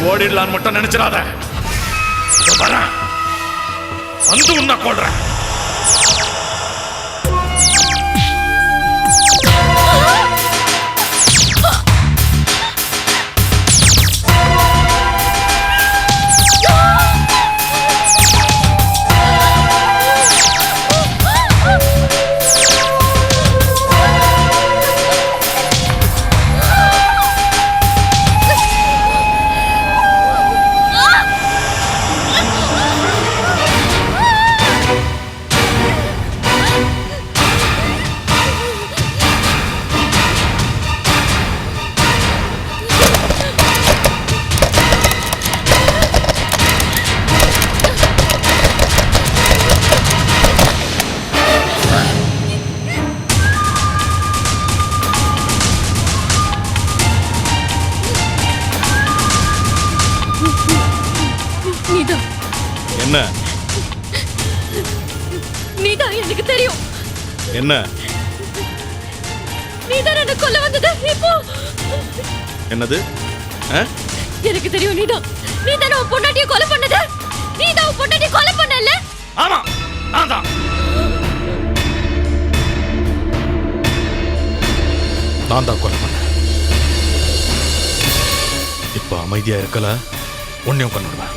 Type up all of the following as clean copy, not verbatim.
ஓடிடலான்னு மட்டும் நினைச்சிடாத. வரேன், வந்து உன்னை கொள்றேன். என்ன? நீதான் எனக்கு தெரியும். என்ன? நீதான் என்ன கொல்ல வந்தது. இப்போ என்னது? எனக்கு தெரியும். நீதான் உன் பொண்டாட்டியை கொலை பண்ணது. நீதான் உன் பொண்டாட்டியை கொலை பண்ணல. ஆமா, நான் தான் கொலை பண்ணேன். இப்ப அமைதியா இருக்கல, உன்னையும் கொன்னுடுவேன்.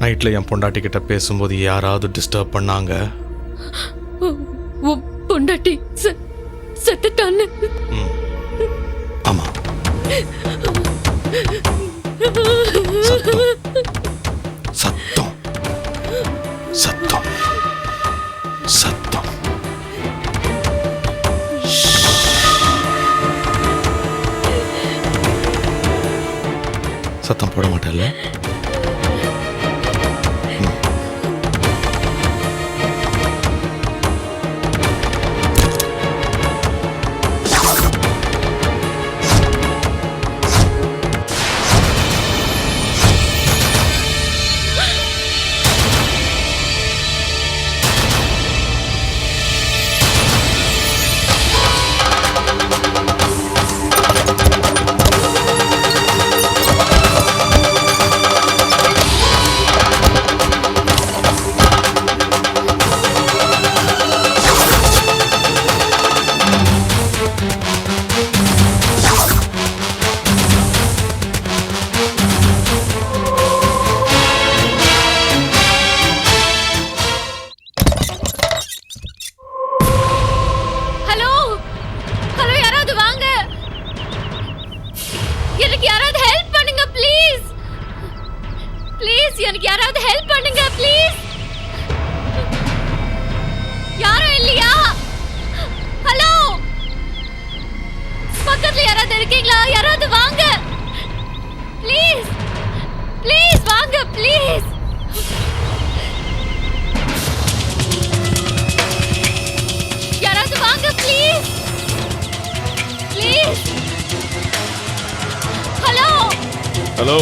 நைட்ல என் பொண்டாட்டி கிட்ட பேசும்போது யாராவது டிஸ்டர்ப் பண்ணாங்க? பொண்டாட்டி செத்துட்டான்னு. ஆமா. சத்தம் சத்தம் சத்தம். சத்தம் போட மாட்டேன்ல? எனக்கு யாராவது ஹெல்ப் பண்ணுங்க ப்ளீஸ். யாரும் இல்லையா? ஹலோ, பக்கத்துல யாராவது இருக்கீங்களா? யாராவது வாங்க ப்ளீஸ். ப்ளீஸ் வாங்க ப்ளீஸ். யாராவது வாங்க ப்ளீஸ். ப்ளீஸ். Hello hello.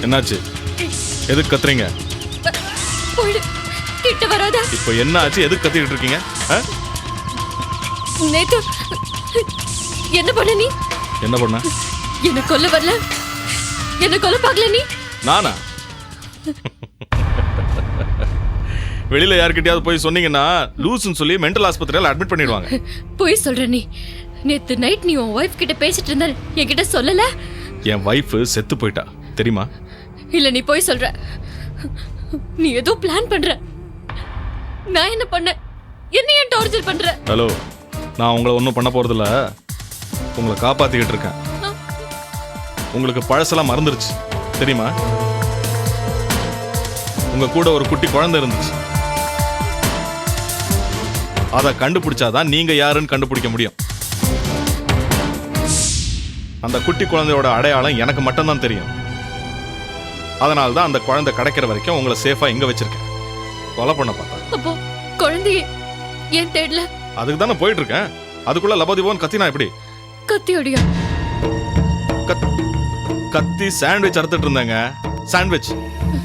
என்னாச்சு? எதுக்கு கத்துறீங்க? போய்டு, கிட்ட வராத. இப்போ என்ன ஆச்சு? எதுக்கு கத்திட்டு இருக்கீங்க? நேத்து என்ன பண்ண நீ? என்ன பண்ண? என்ன கொல்ல வரல, என்ன கொல்ல பார்க்கல நீ? நானா? வெளியில யார்கிட்டயாவது போய் சொன்னீங்கன்னா லூசுன்னு சொல்லி மென்டல் ஆஸ்பத்திரியில அட்மிட் பண்ணிடுவாங்க. போய் சொல்ற நீ. நேத்து நைட் நீ உன் வைஃப் கிட்ட பேசிட்டு இருந்த, என்கிட்ட சொல்லல? என் வைஃப் செத்து போயிட்டா தெரியுமா? இல்ல, நீ போய் சொல்ற. நீ ஏதோ பிளான் பண்ற. நான் என்ன பண்ண? என்ன ஏன் டார்ச்சர் பண்ற? ஹலோ, நான் உங்களை ஒன்றும் பண்ண போறதில்ல, உங்களை காப்பாத்திக்கிட்டு இருக்கேன். உங்களுக்கு பழசெல்லாம் மறந்துருச்சு தெரியுமா? உங்க கூட ஒரு குட்டி குழந்தை இருந்துச்சு. அதை கண்டுபிடிச்சாதான் நீங்க யாருன்னு கண்டுபிடிக்க முடியும். அந்த குட்டி குழந்தையோட அடையாளம் எனக்கு மட்டும்தான் தெரியும். அதனால்தான் அந்த குழந்தை கிடைக்கிற வரைக்கும் உங்களை சேஃபா இங்க வச்சிருக்கேன். கொலை பண்ண பார்த்தா. அப்போ குழந்தைய ஏன் தேடல? அதுக்கு தானே போயிட்டு இருக்கேன். அதுக்குள்ள லபதிபோன் கத்தினா எப்படி? கத்தியோடியா? கத்தி சாண்ட்விச் அறுத்துட்டு இருந்தாங்க. சாண்ட்விச்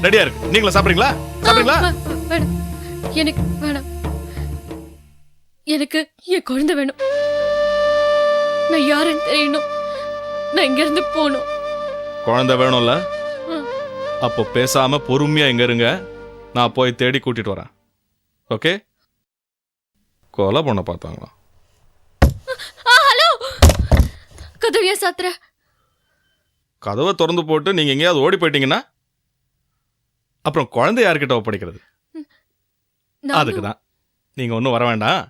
ரெடியா இருக்கு. நீங்களும் சாப்பிடுறீங்களா? சாப்பிடுறீங்களா? வேணாம், எனக்கு வேணாம். எனக்கு என் குழந்தை வேணும். நான் யாருன்னு தெரியணும். நான் இங்க இருந்து போகணும். குழந்தை வேணும்ல? அப்போ பேசாம பொறுமையா இங்க இருங்க. நான் போய் தேடி கூட்டிட்டு வரேன். ஓகே? கொலை பண்ண பார்த்தாங்களா? ஹலோ, கதவியா சாத்துற? கதவை திறந்து போட்டு நீங்க எங்கேயாவது ஓடி போயிட்டீங்கன்னா அப்புறம் குழந்தை யார்கிட்ட ஒப்படைக்கிறது? அதுக்கு தான் நீங்க ஒன்றும் வர வேண்டாம்.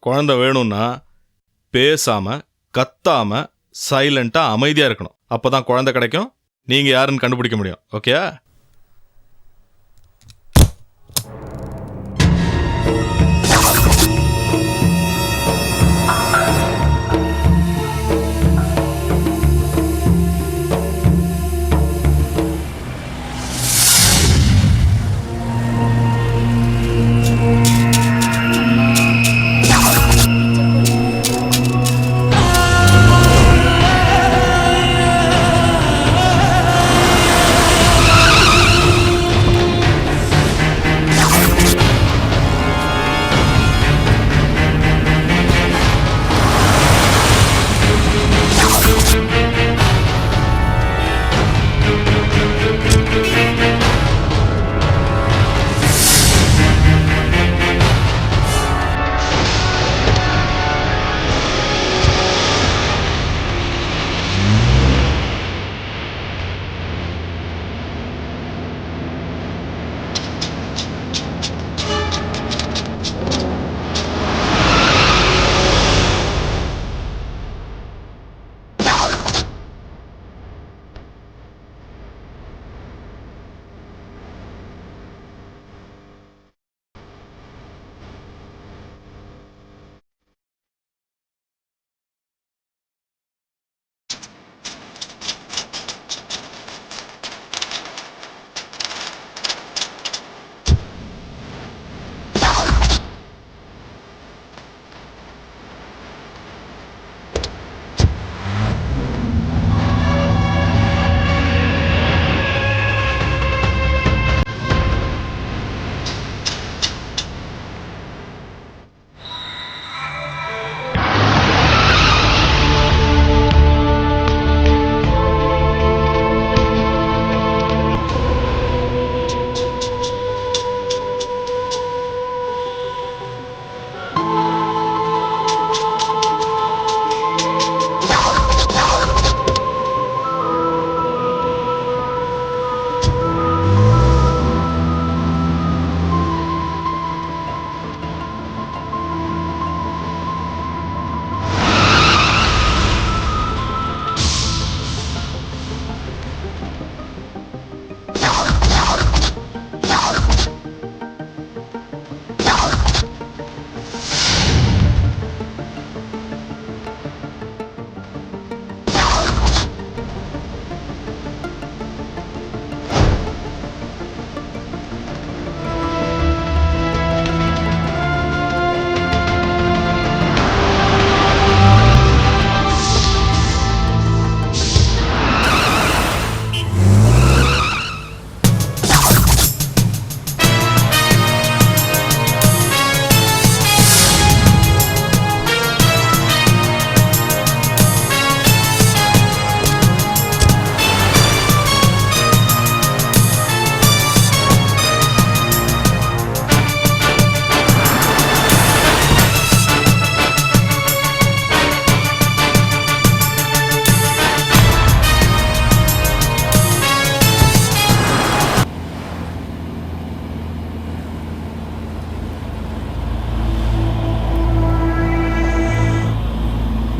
குழந்தை வேணும்னா பேசாம கத்தாம சைலண்டா அமைதியா இருக்கணும். அப்பதான் குழந்தை கிடைக்கும். நீங்க யாருன்னு கண்டுபிடிக்க முடியும். ஓகே?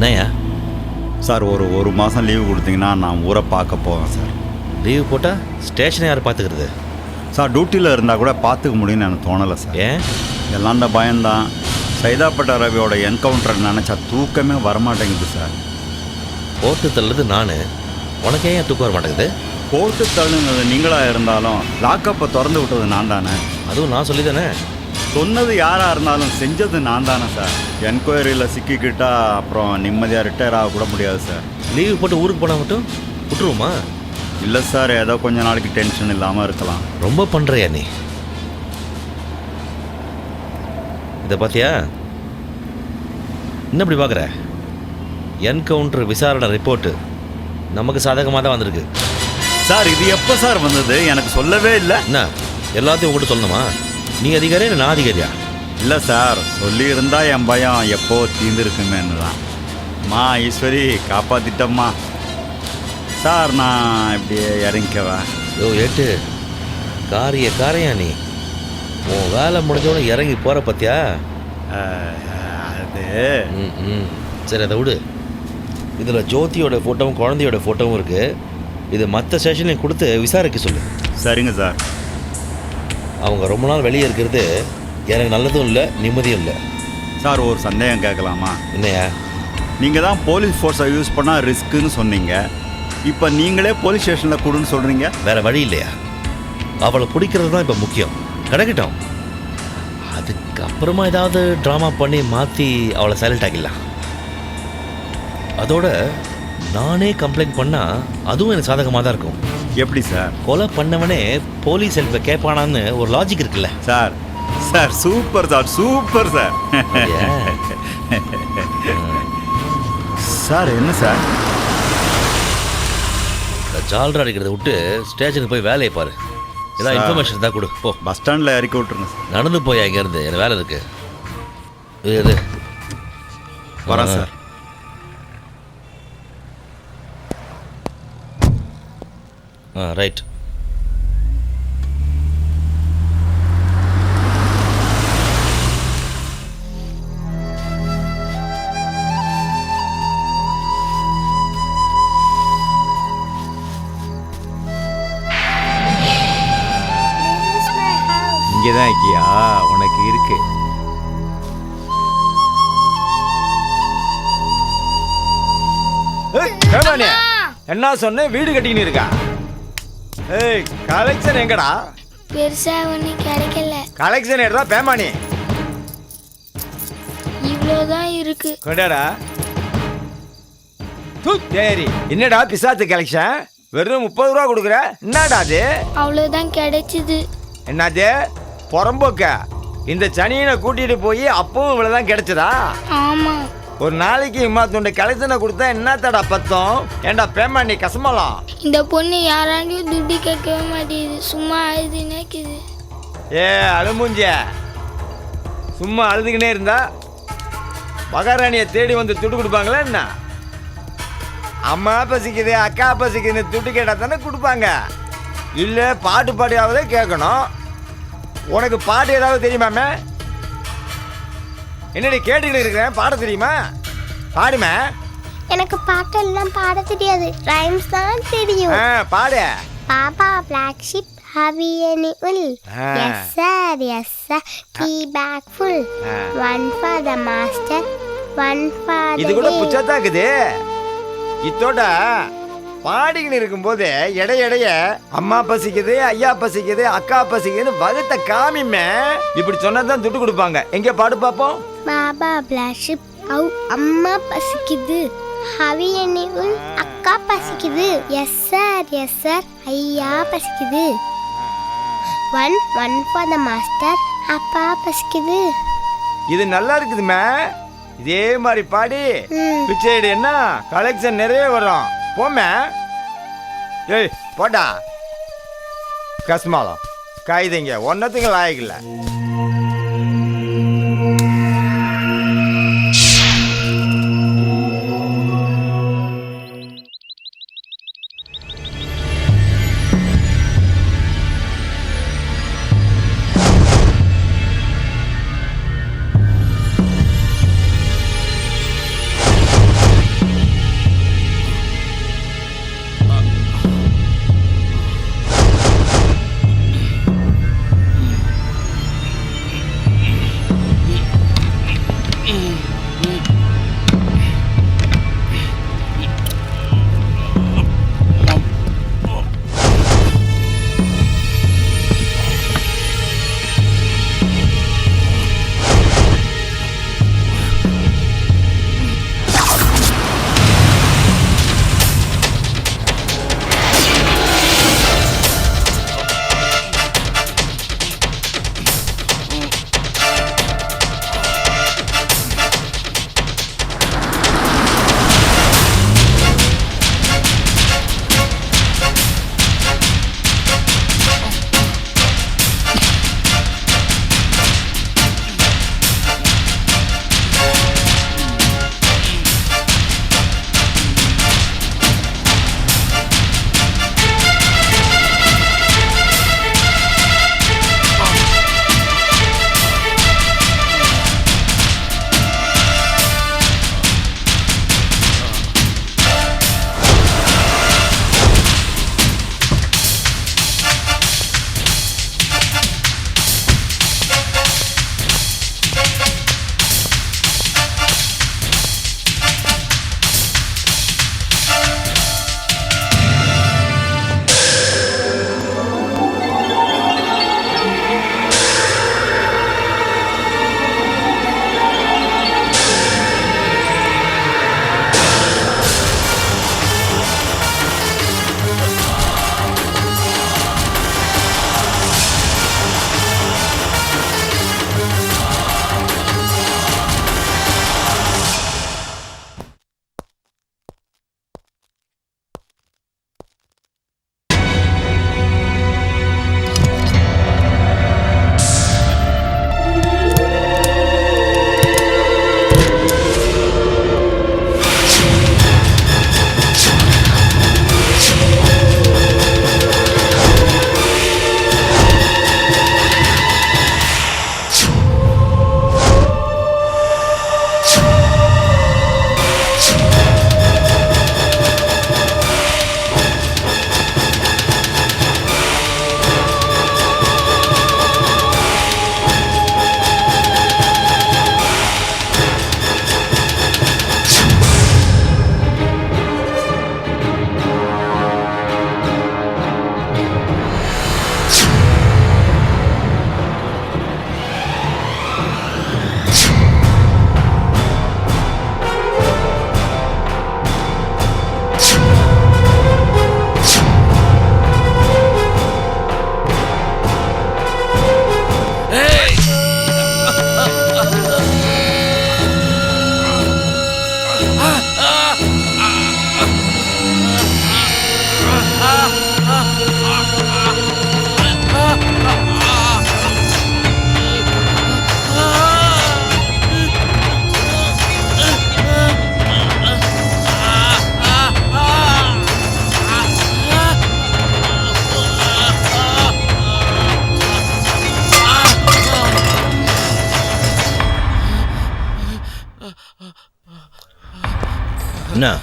என்னையா சார் ஒரு மாதம் லீவு கொடுத்தீங்கன்னா நான் ஊரை பார்க்க போவேன் சார். லீவு போட்டால் ஸ்டேஷனை யார் பார்த்துக்கிறது? சார் டியூட்டியில் இருந்தால் கூட பார்த்துக்க முடியும்னு எனக்கு தோணலை சார். ஏன்? எல்லாம் இந்த பயம்தான். சைதாப்பேட்டை ரவியோட என்கவுண்டர் நினச்சா தூக்கமே வரமாட்டேங்குது சார். போட்டு தள்ளுறது நான், உனக்கே ஏன் தூக்கம் வர மாட்டேங்குது? போட்டு தள்ளுங்கிறது நீங்களாக இருந்தாலும் லாக்கப்பை திறந்து விட்டது நான் தானே. அதுவும் நான் சொல்லி தானே. சொன்னது யாராக இருந்தாலும் செஞ்சது நான் தானே சார். என்கொயரியில் சிக்கிக்கிட்டா அப்புறம் நிம்மதியாக ரிட்டையர் ஆக கூட முடியாது சார். லீவு போட்டு ஊருக்கு போனால் மட்டும் விட்டுருவோமா? இல்லை சார், ஏதோ கொஞ்ச நாளைக்கு டென்ஷன் இல்லாமல் இருக்கலாம். ரொம்ப பண்ணுறியா நீ? இதை பார்த்தியா? என்ன இப்படி பார்க்குற? என்கவுண்டர் விசாரணை ரிப்போர்ட்டு நமக்கு சாதகமாக தான் வந்திருக்கு. சார் இது எப்போ சார் வந்தது? எனக்கு சொல்லவே இல்லை. என்ன எல்லாத்தையும் உங்கள்கிட்ட சொல்லணுமா? நீ அதிகாரியா இல்லை நான் அதிகாரியா? இல்லை சார், சொல்லியிருந்தா என் பயம் எப்போ தீர்ந்துருக்குமேன்னு தான். அம்மா ஈஸ்வரி காப்பாற்றிட்டம்மா. சார் நான் இப்படி இறங்கிக்கவா? யோ ஏட்டு, காரையா நீ? உன் வேலை முடிஞ்சவொடனே இறங்கி போகிற பார்த்தியா? அது ம் சரி, அதை விடு. இதில் ஜோதியோட ஃபோட்டோவும் குழந்தையோட ஃபோட்டோவும் இருக்குது. இது மற்ற ஸ்டேஷனையும் கொடுத்து விசாரிக்க சொல்லு. சரிங்க சார். அவங்க ரொம்ப நாள் வெளியே இருக்கிறது எனக்கு நல்லதும் இல்லை, நிம்மதியும் இல்லை. சார் ஒரு சந்தேகம் கேட்கலாமா? என்னையா? நீங்கள் தான் போலீஸ் ஃபோர்ஸை யூஸ் பண்ணால் ரிஸ்க்குன்னு சொன்னீங்க. இப்போ நீங்களே போலீஸ் ஸ்டேஷனில் கொடுன்னு சொல்கிறீங்க. வேறு வழி இல்லையா? அவளை பிடிக்கிறது தான் இப்போ முக்கியம். கிடைக்கட்டும், அதுக்கப்புறமா ஏதாவது ட்ராமா பண்ணி மாற்றி அவளை சைலண்ட் ஆகிடலாம். அதோட நானே கம்ப்ளைண்ட் பண்ணால் அதுவும் எனக்கு சாதகமாக தான் இருக்கும். எப்படி சார்? கொலை பண்ணவனே போலீஸ் ஹெல்ப்பை கேட்பானான்னு ஒரு லாஜிக் இருக்குல்ல sir? Sir super sir, super sir. Sir என்ன சார்? இந்த ஜால்ரா அடிக்கிறத விட்டு ஸ்டேஷனுக்கு போய் வேலையை பாரு. ஏதாவது இன்ஃபர்மேஷன் தான் கொடு. போ, பஸ் ஸ்டாண்டில் இறக்கி விட்டுருங்க சார். நடந்து போய் அங்கேருந்து எனக்கு வேலை இருக்கு. இது வரேன் சார். ரைட். இங்கே தான் இருக்கியா? உனக்கு இருக்கு. என்ன சொன்ன? வீடு கட்டிக்கின்னு இருக்கா? ஏய், கலெக்ஷன் எங்கடா? பெருசா ஒன்றும் கிடைக்கல. கலெக்ஷன் எடுறா பேமானி. இவ்வளோதான் இருக்கு. கொண்டாடா. சரி, என்னடா பிசாத்து கலெக்ஷன்? வெறும் 30 ரூபா கொடுக்குற? என்னடா அது? அவ்வளோதான் கிடைச்சிது. என்னது புறம்போக்க? இந்த சனியனை கூட்டிட்டு போய் அப்பவும் இவ்வளவுதான் கிடைச்சதா? ஆமா. ஒரு நாளைக்கு இம்மாத்துண்ட கலெக்ஷனை கொடுத்தா என்னத்தடா பத்தம்? ஏண்டா பேமானி கசமாலாம்? இந்த பொண்ணு யாராண்டியும் துட்டு கேட்கவே மாட்டேங்குது. சும்மா அழுது நினைக்குது. ஏ அழுமுஞ்ச, சும்மா அழுதுகினே இருந்தா மகாராணியை தேடி வந்து துட்டு கொடுப்பாங்களா என்ன? அம்மா பசிக்குது, அக்கா பசிக்குதுன்னு துட்டு கேட்டால் தானே கொடுப்பாங்க. இல்லை பாட்டு பாடியாவதே கேட்கணும். உனக்கு பாட்டு ஏதாவது தெரியுமாமே? என்னடி கேட்டுக்கிட்டு இருக்கிறேன், பாட தெரியுமா? பாடுமே. எனக்கு பாட்டெல்லாம் பாட தெரியாது. ரைம்ஸ் தான் தெரியும். பாடு. பாப்பா black sheep have you any wool. Yes sir, yes sir. Three bags full. One for the master, one for இது கூட புச்சத்தாக்குது. இத்தோட பாடிக்கின்னு இருக்கும்போது இடைய அம்மா பசிக்குது, ஐயா பசிக்குது, அக்கா பசிக்குதுன்னு வகுத்த காமிமே. இப்படி சொன்னதான் துட்டு கொடுப்பாங்க. எங்க பாடு பாப்போம். பாபா பிளாக் ஷிப் அவு அம்மா பசிக்குது. ஹவி எனி உல் அக்கா பசிக்குது. S sir, yes sir. ஐயா பசிக்குது. ஒன் ஃபார் த மாஸ்டர், அப்பா பசிக்குது. இது நல்லா இருக்குதுமே. இதே மாதிரி பாடி பிச்சைடு என்ன கலெக்ஷன் நிறைய வரும். போமே. ஏய் போட்டா கஸ்மாலம் கைதைங்க ஒன்னத்துக்கு லாயக்கில்ல. என்ன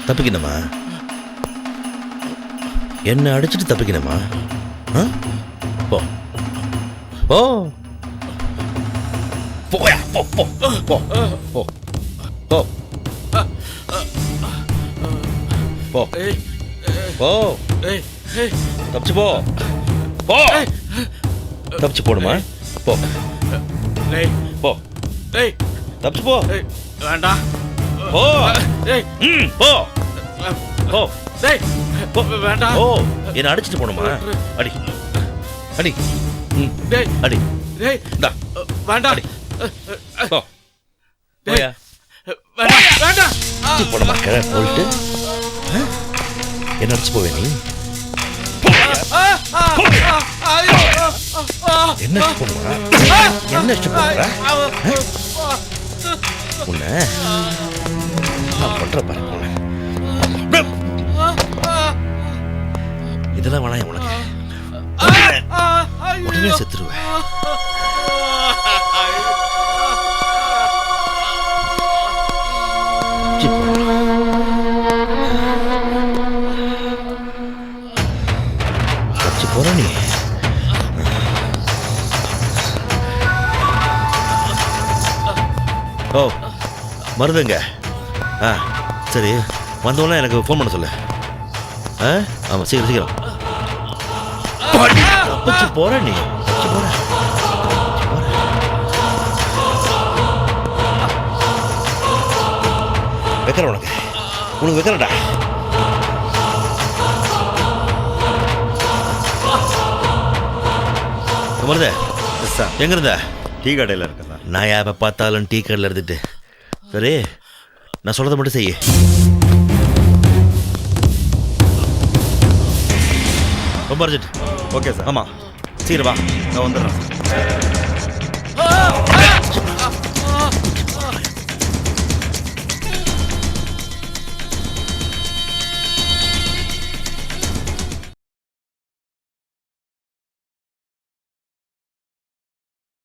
தப்பிக்கணுமா? என்ன அடிச்சுட்டு தப்பிக்கணுமா? ஆ? போ போ போயா, போ போ போ போ போ போ போ தப்பிச்சு போ போ தப்பிச்சு போடுமா? போ போ தப்பிச்சு போ. வேண்டாம். போ போ போ போ வேண்டாம். ஓ என்ன அடிச்சுட்டு போகணுமா? அடி அடி அடி இந்தா வேண்டாம். அடி போ போயா வேண்டாம். போட மாட்டேற போயிட்டு என்ன அடிச்சு போவே நீ? என்ன போடுமா? என்ன போடுற உன்னை நான் பண்ற பாரு உன்னை. இதெல்லாம் வேணாம் உனக்கு, உடனே செத்துருவேன். போற நீ ஓ மருதுங்க. ஆ சரி, வந்தோடனே எனக்கு ஃபோன் பண்ண சொல்லு. ஆ ஆமாம், சீக்கிரம் சீக்கிரம் தப்பிச்சு போற நீ, தப்பிச்சு போற. வைக்கிற உனக்கு வைக்கிறடா. மருத சார் எங்க இருந்த? டீ கடையில் இருக்கேன் சார். நான் எப்போ பார்த்தாலும் டீ கடையில் இருந்துட்டு. சரி, நான் சொல்கிறத மட்டும் செய்ய. ரொம்ப அர்ஜென்ட். Okay sir. ஆமாம், சீக்கிரம் வா. நான் வந்துடுறேன்.